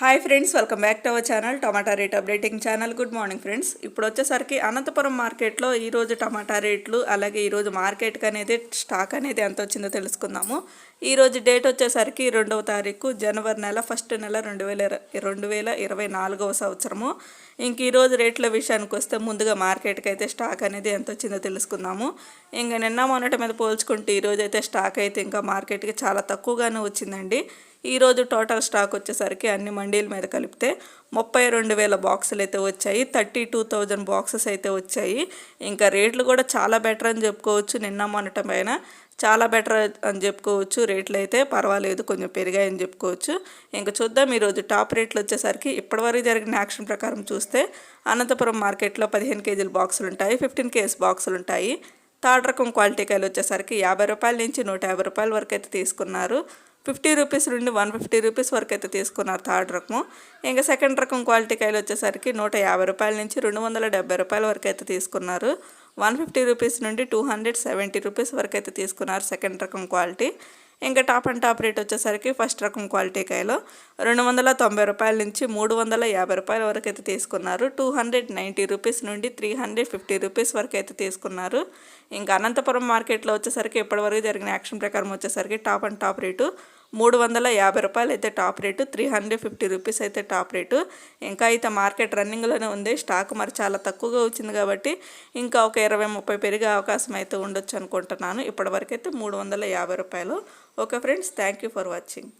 Hi friends, welcome back to our channel tomato rate updating channel. Good morning friends. ఇప్పుడు వచ్చేసరికి అనంతపురం మార్కెట్లో ఈరోజు టమాటా రేట్లు, అలాగే ఈరోజు మార్కెట్కి అనేది స్టాక్ అనేది ఎంత వచ్చిందో తెలుసుకుందాము. ఈరోజు డేట్ వచ్చేసరికి 2వ తారీఖు జనవరి నెల, ఫస్ట్ నెల 2024వ సంవత్సరము. ఇంక ఈరోజు రేట్ల విషయానికి వస్తే ముందుగా మార్కెట్కి అయితే స్టాక్ అనేది ఎంత వచ్చిందో తెలుసుకుందాము. ఇంకా నిన్న మొన్నటి మీద పోల్చుకుంటే ఈరోజు అయితే స్టాక్ అయితే ఇంకా మార్కెట్కి చాలా తక్కువగానే వచ్చిందండి. ఈరోజు టోటల్ స్టాక్ వచ్చేసరికి అన్ని మండీల మీద కలిపితే 32,000 బాక్సులు అయితే వచ్చాయి. 32,000 బాక్సెస్ అయితే వచ్చాయి. ఇంకా రేట్లు కూడా చాలా బెటర్ అని చెప్పుకోవచ్చు. నిన్న మొన్నటి పైన చాలా బెటర్ అని చెప్పుకోవచ్చు. రేట్లు అయితే పర్వాలేదు, కొంచెం పెరిగాయని చెప్పుకోవచ్చు. ఇంకా చూద్దాం. ఈరోజు టాప్ రేట్లు వచ్చేసరికి ఇప్పటివరకు జరిగిన యాక్షన్ ప్రకారం చూస్తే అనంతపురం మార్కెట్లో 15 కేజీల బాక్సులు ఉంటాయి, 15 కేజీ బాక్సులు ఉంటాయి. థర్డ్ రకం క్వాలిటీ కాయలు వచ్చేసరికి 50 రూపాయల నుంచి 150 రూపాయల వరకు అయితే తీసుకున్నారు. 50 రూపీస్ నుండి 150 రూపీస్ వరకు అయితే తీసుకున్నారు థర్డ్ రకము. ఇంకా సెకండ్ రకం క్వాలిటీ కాయలు వచ్చేసరికి 150 రూపాయల నుంచి 270 రూపాయల వరకు అయితే తీసుకున్నారు. 150 రూపీస్ నుండి 270 రూపీస్ వరకు అయితే తీసుకున్నారు సెకండ్ రకం క్వాలిటీ. ఇంకా టాప్ అండ్ టాప్ రేట్ వచ్చేసరికి ఫస్ట్ రకం క్వాలిటీ కాయలు 290 రూపాయల నుంచి 350 రూపాయల వరకు అయితే తీసుకున్నారు. 290 రూపీస్ నుండి 350 రూపీస్ వరకు అయితే తీసుకున్నారు. ఇంకా అనంతపురం మార్కెట్లో వచ్చేసరికి ఇప్పటివరకు జరిగిన యాక్షన్ ప్రకారం వచ్చేసరికి టాప్ అండ్ టాప్ రేటు 350 రూపాయలు అయితే టాప్ రేటు, 350 రూపీస్ అయితే టాప్ రేటు. ఇంకా అయితే మార్కెట్ రన్నింగ్లోనే ఉంది. స్టాక్ మరి చాలా తక్కువగా వచ్చింది కాబట్టి ఇంకా ఒక 20-30 పెరిగే అవకాశం అయితే ఉండొచ్చు అనుకుంటున్నాను. ఇప్పటివరకు అయితే 350 రూపాయలు. Okay friends, thank you for watching.